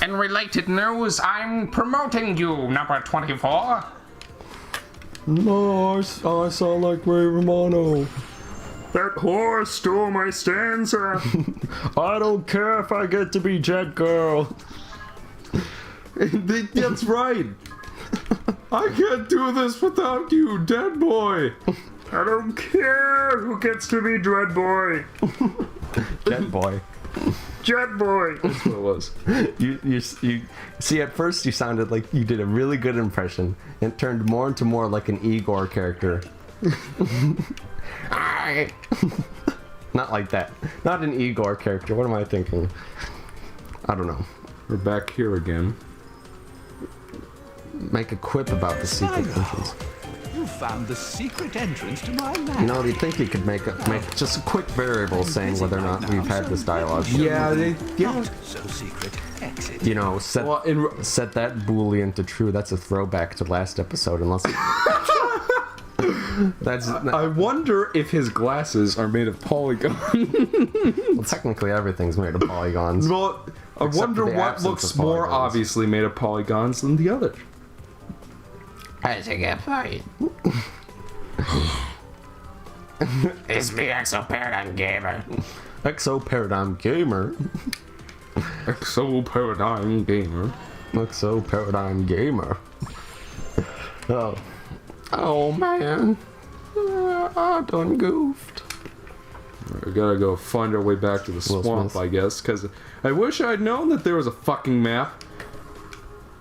In related news, I'm promoting you, number 24. No, I sound like Ray Romano. That whore stole my stanza. I don't care if I get to be Jet Girl. That's right. I can't do this without you, Dead Boy. I don't care who gets to be Dread Boy. Jet Boy. Jet Boy. That's what it was. You see, at first you sounded like you did a really good impression. It turned more into more like an Igor character. Not like that. Not an Igor character. What am I thinking? I don't know. We're back here again. Make a quip about the secret entrance. You found the secret entrance to my lab. You know, you'd think you could make just a quick variable saying whether or not we've had this dialogue. Yeah, Not so secret. Exit. You know, set that Boolean to true. That's a throwback to last episode, unless. I wonder if his glasses are made of polygon. Well, technically everything's made of polygons. Well, I wonder what looks more obviously made of polygons than the other. How's it get fight? It's me, Exo Paradigm Gamer. Exo Paradigm Gamer. Exo Paradigm Gamer. Exo Paradigm Gamer. Oh man. I done goofed. We gotta go find our way back to the swamp, I guess, because I wish I'd known that there was a fucking map.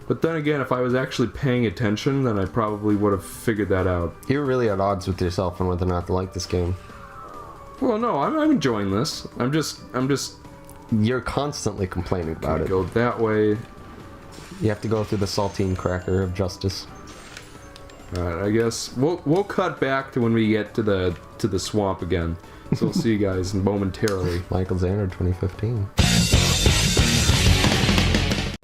But then again, if I was actually paying attention, then I probably would have figured that out. You're really at odds with yourself on whether or not to like this game. Well, no, I'm enjoying this. I'm just. You're constantly complaining about it. Go that way. You have to go through the saltine cracker of justice. Alright, I guess we'll cut back to when we get to the swamp again. So we'll see you guys momentarily. Michael Zander 2015.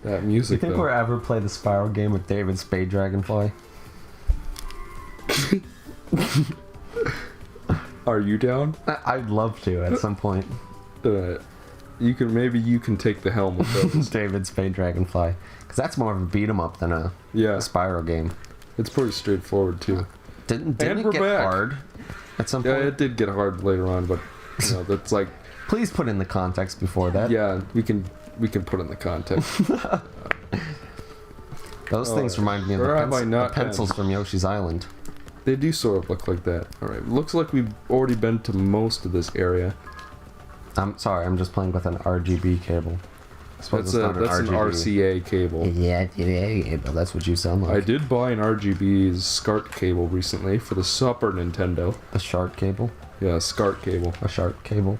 That music, You think though. we'll ever play the Spyro game with David Spade Dragonfly? Are you down? I'd love to at some point. You can take the helm with those. David Spade Dragonfly, because that's more of a beat 'em up than a Spyro game. It's pretty straightforward too. Didn't it get hard at some point? Yeah, it did get hard later on, but you know, that's like. Please put in the context before that. Yeah, we can put in the context. Those things remind me of the pencils from Yoshi's Island. They do sort of look like that. Alright, looks like we've already been to most of this area. I'm sorry, I'm just playing with an RGB cable. That's an RCA cable. Yeah, that's what you sound like. I did buy an RGB SCART cable recently for the Super Nintendo. A shark cable? Yeah, SCART cable. A shark cable.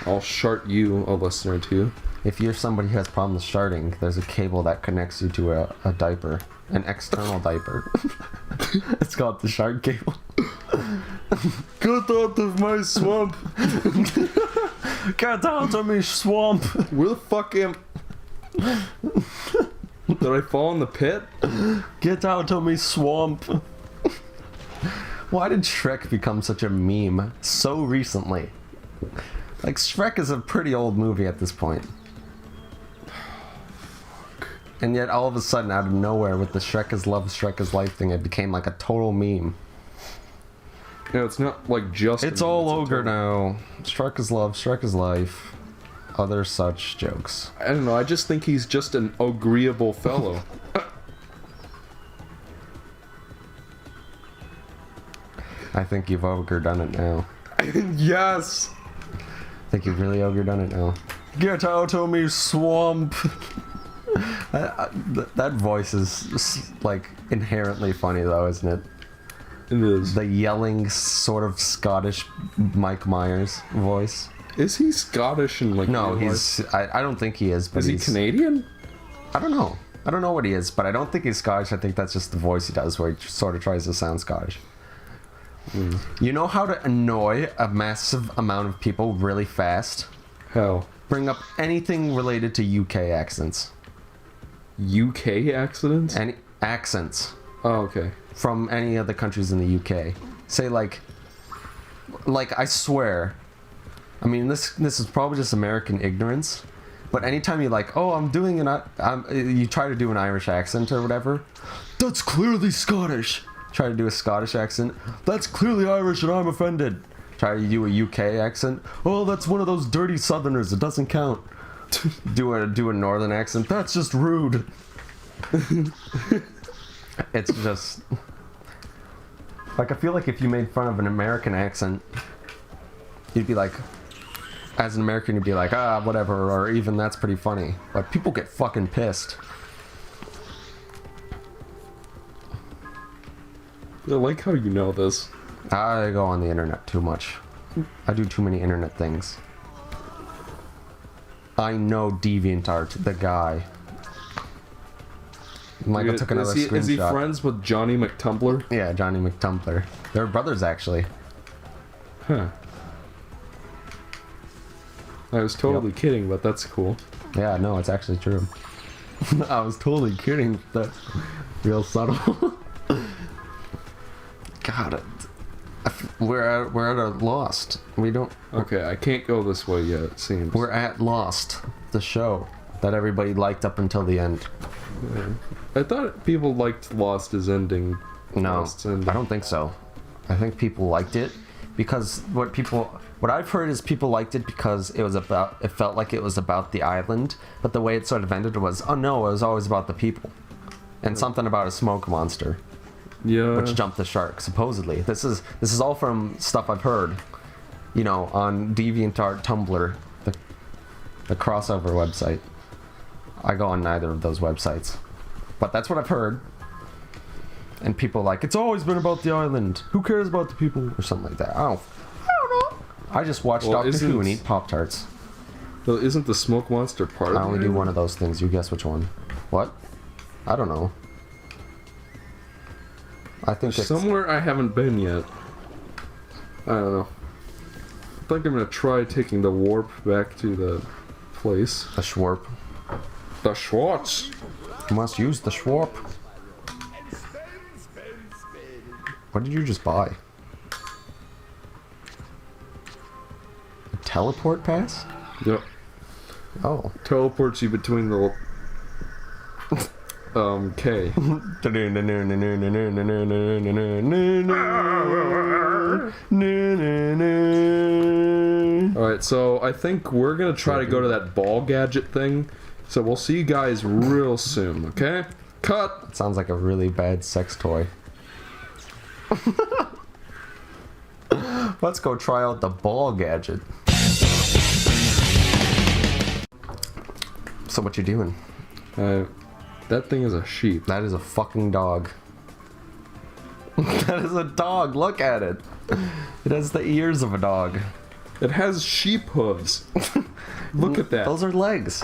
I'll shart you, a listener, too. If you're somebody who has problems sharding, there's a cable that connects you to a diaper. An external diaper. It's called the shark cable. Get out of my swamp! Get out of me swamp! Where the fuck am... Did I fall in the pit? Get out of me swamp! Why did Shrek become such a meme so recently? Like, Shrek is a pretty old movie at this point. And yet, all of a sudden, out of nowhere, with the Shrek is Love, Shrek is Life thing, it became like a total meme. Yeah, it's not like just... It's all ogre now. Shrek is Love, Shrek is Life. Other such jokes. I don't know, I just think he's just an agreeable fellow. I think you've ogre done it now. Yes! I think you've really ogre done it now. Get out of me, swamp! That voice is, like, inherently funny, though, isn't it? It is. The yelling, sort of Scottish Mike Myers voice. Is he Scottish and, like... No, he's... I don't think he is, but he's... Canadian? I don't know. I don't know what he is, but I don't think he's Scottish. I think that's just the voice he does, where he sort of tries to sound Scottish. You know how to annoy a massive amount of people really fast? How? Bring up anything related to UK accents. UK accents? Any accents. Oh, okay. From any other countries in the UK. Say like I swear, I mean this is probably just American ignorance, But anytime you like, oh, I'm doing you try to do an Irish accent or whatever, that's clearly Scottish. Try to do a Scottish accent, that's clearly Irish and I'm offended. Try to do a UK accent, oh, that's one of those dirty Southerners, it doesn't count. do a Northern accent, that's just rude. It's just like, I feel like if you made fun of an American accent, you'd be like, as an American, you'd be like, ah, whatever, or even that's pretty funny. But people get fucking pissed. I like how you know this. I go on the internet too much. I do too many internet things. I know DeviantArt, the guy. Michael took another screenshot. Is he friends with Johnny McTumbler? Yeah, Johnny McTumbler. They're brothers, actually. Huh. I was totally kidding, but that's cool. Yeah, no, it's actually true. I was totally kidding. That's real subtle. God, we're at a Lost. We don't. Okay, I can't go this way yet, it seems. We're at Lost, the show that everybody liked up until the end. Yeah. I thought people liked Lost as ending. No, Lost's ending. I don't think so. I think people liked it because what I've heard is people liked it because it felt like it was about the island, but the way it sort of ended was, oh no, it was always about the people. And something about a smoke monster. Yeah. Which jumped the shark, supposedly. This is all from stuff I've heard, you know, on DeviantArt, Tumblr, the crossover website. I go on neither of those websites. But that's what I've heard. And people are like, it's always been about the island. Who cares about the people? Or something like that. I don't know. I just watch Doctor Who and eat Pop-Tarts. Well, isn't the smoke monster part of it? I only do one of those things. You guess which one. What? I don't know. I think it's somewhere I haven't been yet. I don't know. I think I'm gonna try taking the warp back to the place. the Schwarp. The Schwartz. You must use the Schwarp. What did you just buy? A teleport pass? Yep. Oh. Teleports you between the K. Alright, so I think we're gonna try to go to that ball gadget thing. So we'll see you guys real soon, okay? Cut! It sounds like a really bad sex toy. Let's go try out the ball gadget. So what you doing? That thing is a sheep. That is a fucking dog. That is a dog. Look at it. It has the ears of a dog. It has sheep hooves. Look at that. Those are legs.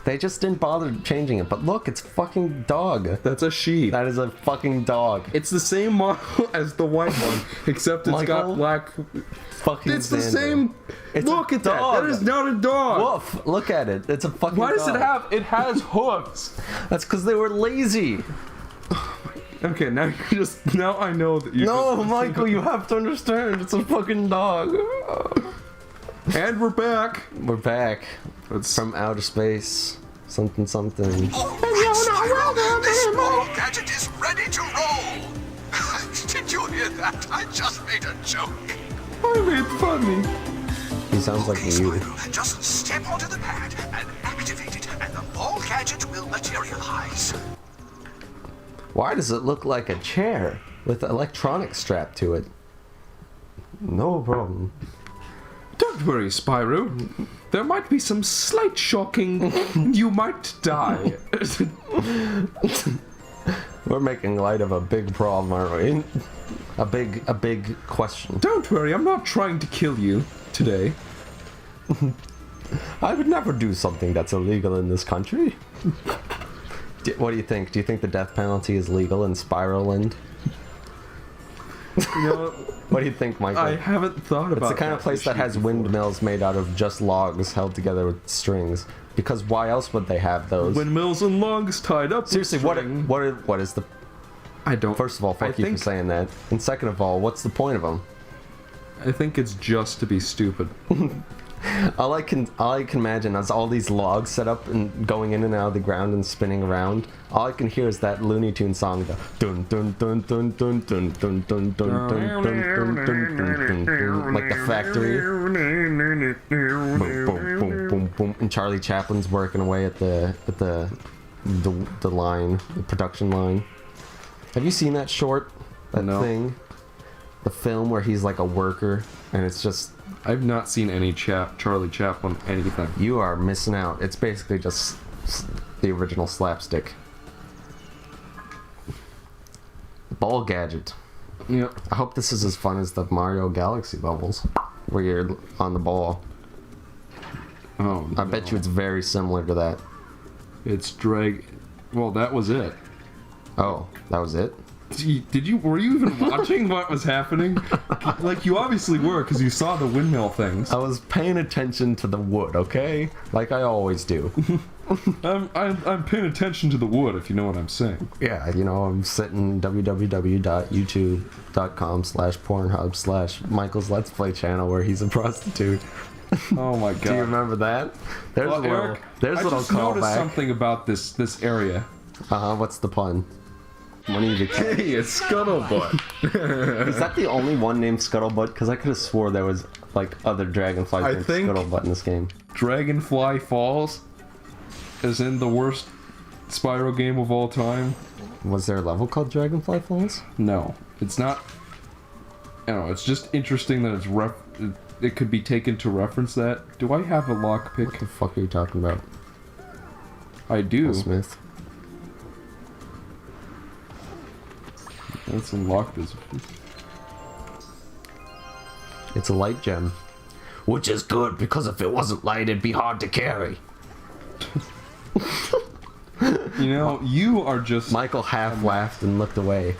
They just didn't bother changing it. But look, it's fucking dog. That's a sheep. That is a fucking dog. It's the same model as the white one, except it's got black. Fucking It's Xander. the same. It's Look a at dog. that. That is not a dog. Woof. Look at it. It's a fucking Why does dog. it have? It has hooves. That's because they were lazy. Okay, now you just. Now I know that you. No, Michael, you have to understand. It's a fucking dog. And we're back. We're back. It's From outer space. Something, something. All right, Spyro, this small gadget is ready to roll. Did you hear that? I just made a joke. I made funny. He sounds like Okay, you. Spyro, just step onto the pad and activate it, and the ball gadget will materialize. Why does it look like a chair with electronics strapped to it? No problem. Don't worry, Spyro. There might be some slight shocking. You might die. We're making light of a big problem, aren't we? A big question. Don't worry, I'm not trying to kill you today. I would never do something that's illegal in this country. What do you think? Do you think the death penalty is legal in Spyroland? You know, What do you think, Michael? I haven't thought about. It's the kind of place that has windmills made out of just logs held together with strings. Because why else would they have those? Windmills and logs tied up. Seriously, with string. what is the... I don't. First of all, thank you think- for saying that. And second of all, what's the point of them? I think it's just to be stupid. All I can imagine is all these logs set up and going in and out of the ground and spinning around. All I can hear is that Looney Tunes song, the dun dun dun dun dun dun dun dun dun dun dun dun dun dun, like the factory. Boom boom boom boom boom. And Charlie Chaplin's working away at the line, the production line. Have you seen that short? That thing? The film where he's like a worker and it's just... I've not seen any Charlie Chaplin anything. You are missing out. It's basically just the original slapstick. Ball gadget. Yep. I hope this is as fun as the Mario Galaxy levels, where you're on the ball. Oh, I bet you it's very similar to that. It's drag... Well, that was it. Oh, that was it? Were you even watching what was happening? Like, you obviously were, because you saw the windmill things. I was paying attention to the wood, okay? Like I always do. I'm paying attention to the wood, if you know what I'm saying. Yeah, you know, I'm sitting www.youtube.com/pornhub/Michael's Let's Play channel where he's a prostitute. Oh my god. Do you remember that? There's Eric, a little I just noticed callback. something about this area. What's the pun? Hey, it's Scuttlebutt. Is that the only one named Scuttlebutt? Because I could have swore there was like other dragonflies named Scuttlebutt in this game. Dragonfly Falls is in the worst Spyro game of all time. Was there a level called Dragonfly Falls? No, it's not. I don't know. It's just interesting that it could be taken to reference that. Do I have a lockpick? What the fuck are you talking about? I do. Smith. Let's unlock this. It's a light gem. Which is good, because if it wasn't light, it'd be hard to carry. You know, you are just... Michael half laughed and looked away.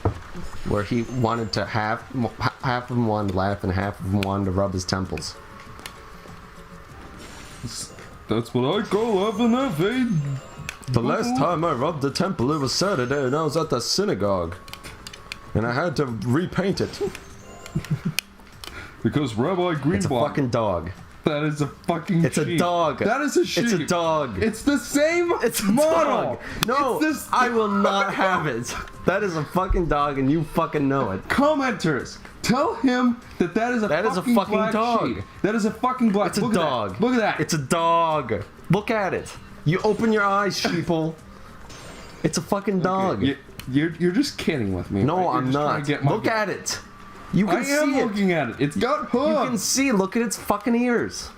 Where he wanted to half of him wanted to laugh and half of him wanted to rub his temples. That's what I call having a fade. The last time I rubbed the temple, it was Saturday and I was at the synagogue. And I had to repaint it. Because Rabbi Greenblatt... It's a fucking dog. That is a fucking It's sheep. a dog. That is a sheep. It's a dog. It's the same It's a model. dog. No, It's this... I will not have it. That is a fucking dog and you fucking know it. Commenters, tell him that is a fucking black dog. sheep. That is a fucking black... It's a Look at dog. that. Look at that. It's a dog. Look at it. You open your eyes, sheeple. It's a fucking dog. Okay, you're just kidding with me. No, right? I'm not. Look at it. You can see it. I am looking at it. It's got hooves. You can see. Look at its fucking ears.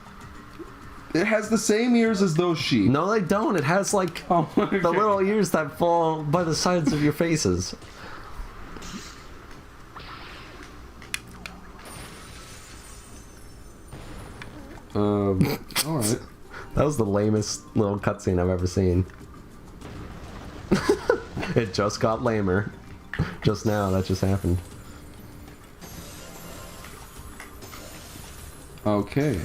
It has the same ears as those sheep. No, they don't. It has like okay. the little ears that fall by the sides of your faces. All right. That was the lamest little cutscene I've ever seen. It just got lamer. Just now, that just happened. Okay.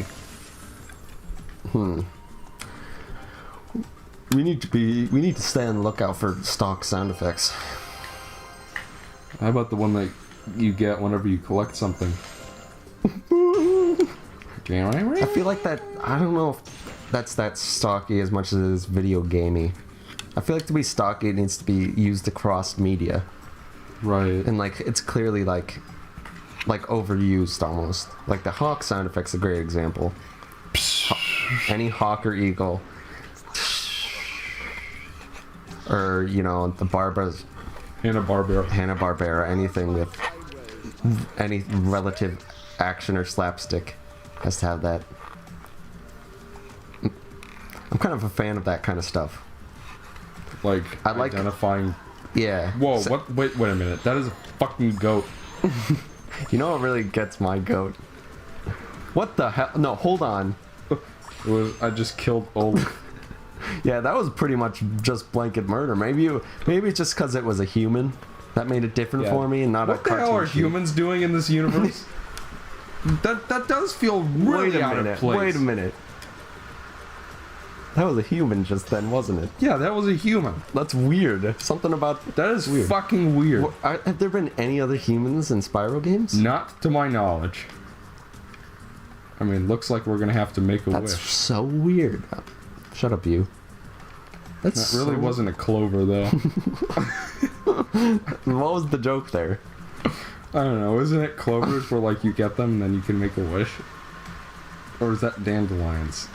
We need to stay on the lookout for stock sound effects. How about the one that you get whenever you collect something? I feel like that, I don't know if that's that stocky as much as it is video gamey. I feel like to be stocky it needs to be used across media. Right. And like, it's clearly like overused almost. Like the hawk sound effect's a great example. Any hawk or eagle. Or, you know, the Hanna-Barbera, anything with any relative action or slapstick has to have that. I'm kind of a fan of that kind of stuff. Like, I like identifying... Yeah. Whoa, what? Wait a minute. That is a fucking goat. You know what really gets my goat? What the hell? No, hold on. I just killed Oleg. Yeah, that was pretty much just blanket murder. Maybe it's just because it was a human that made it different for me and not a cartoon. What the hell are humans doing in this universe? that does feel really out of place. Wait a minute. That was a human just then, wasn't it? Yeah, that was a human. That's weird. Something about that is weird. Fucking weird. Have there been any other humans in Spyro games? Not to my knowledge. I mean, looks like we're gonna have to make a That's wish. so weird. Shut up, you. That really wasn't a clover, though. What was the joke there? I don't know. Isn't it clovers where, like, you get them and then you can make a wish? Or is that dandelions?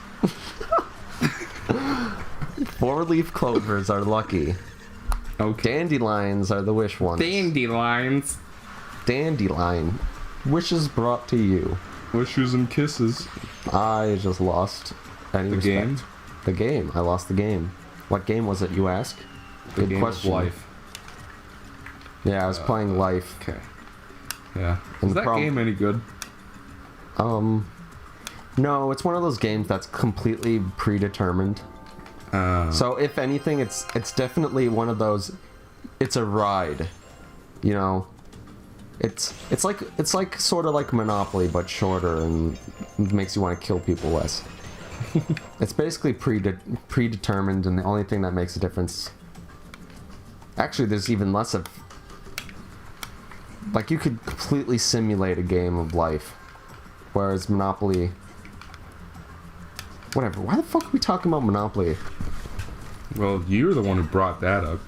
4-leaf clovers are lucky. Okay. Dandelions are the wish ones. Dandelions. Dandelion. Wishes brought to you. Wishes and kisses. I just lost any The respect. game? The game. I lost the game. What game was it, you ask? The Good game question. of life. Yeah, I was playing Life. Okay. Yeah. And Is the that game any good? No, it's one of those games that's completely predetermined. So if anything, it's definitely one of those. It's a ride, you know. It's like sort of like Monopoly but shorter and makes you want to kill people less. It's basically predetermined, and the only thing that makes a difference. Actually, there's even less of. Like you could completely simulate a game of life, whereas Monopoly. Whatever. Why the fuck are we talking about Monopoly? Well, you're the one who brought that up.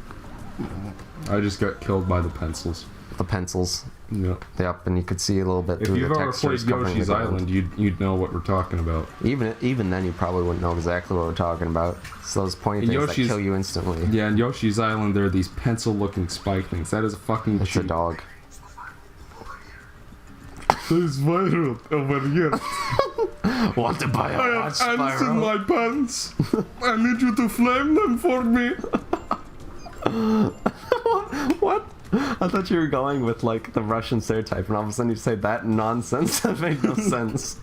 I just got killed by the pencils. The pencils. Yep. Yep, and you could see a little bit If through you've the ever textures played covering Yoshi's the ground. Island, you'd know what we're talking about. Even then, you probably wouldn't know exactly what we're talking about. It's those pointy In things Yoshi's- that kill you instantly. Yeah, in Yoshi's Island, there are these pencil-looking spike things. That is a fucking It's a cheat. dog. There's Spyro over here. Want to buy a watch, ants in Spyro? my pants. I need you to flame them for me. What? I thought you were going with like the Russian stereotype, and all of a sudden you say that nonsense. That made no sense.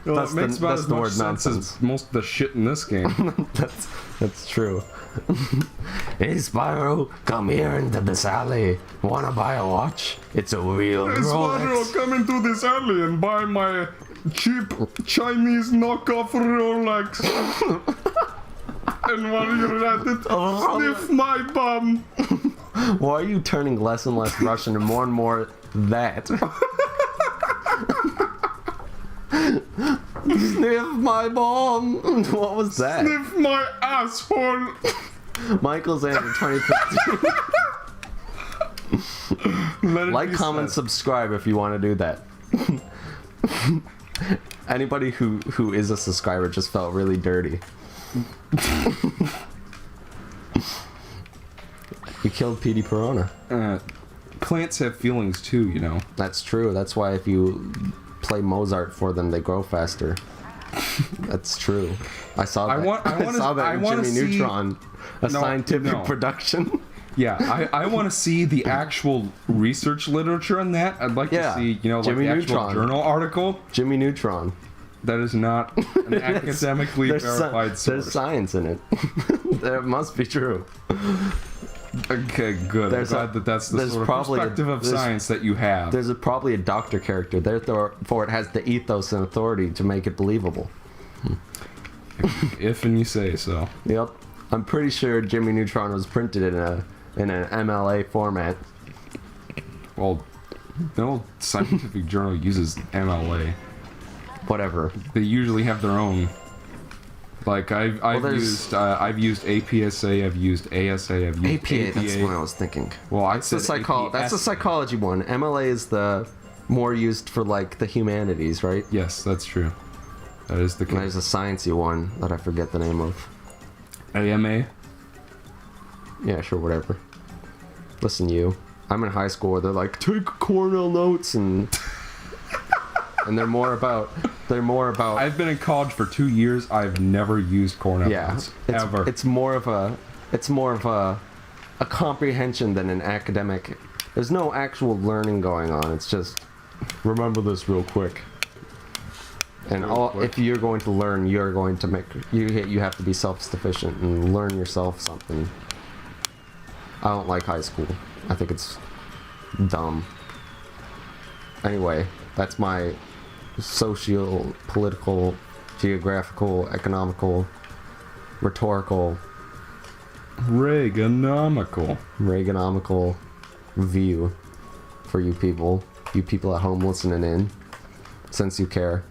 Well, That's it makes the- about that's as the much word sense nonsense. as most of the shit in this game. That's true. Hey Spyro, come here into this alley. Wanna buy a watch? It's a real Hey, Spyro, Rolex. come into this alley and buy my cheap Chinese knockoff Rolex. And while you're at it, sniff my bum. Why are you turning less and less Russian and more that? Sniff my bomb. What was that? Sniff my asshole. Michael's Andrew 2015. Let it Like, be comment, said. subscribe if you want to do that. Anybody who is a subscriber just felt really dirty. You killed Petey Piranha. Plants have feelings too, you know. That's true. That's why if you play Mozart for them, they grow faster. That's true. I saw that. I saw that in Jimmy Neutron, a scientific production. Yeah, I want to see the actual research literature on that. I'd like to see, you know, like Jimmy the actual Neutron. journal article. Jimmy Neutron. That is not an academically verified There's source. science in it. That must be true. Okay, good. I'm glad that that's the there's sort of probably perspective of there's- science that you have. There's probably a doctor character, therefore it has the ethos and authority to make it believable. If and you say so. Yep. I'm pretty sure Jimmy Neutron was printed in an MLA format. Well, no scientific journal uses MLA. Whatever. They usually have their own. Like I've there's- used APSA, I've used ASA, I've used APA, that's what I was thinking. Well, I That's the said that's the psychology one. MLA is the more used for like the humanities, right? Yes, that's true. That is the And there's a sciencey one that I forget the name of. AMA. Yeah, sure, whatever. Listen, you. I'm in high school where they're like, take Cornell notes and they're more about I've been in college for 2 years. I've never used Cornell notes, ever. It's more of a comprehension than an academic. There's no actual learning going on. It's just remember this real quick. And if you're going to learn, you're going to make you have to be self-sufficient and learn yourself something. I don't like high school. I think it's dumb. Anyway, that's my social, political, geographical, economical, rhetorical, Reaganomical view for you people at home listening in, since you care.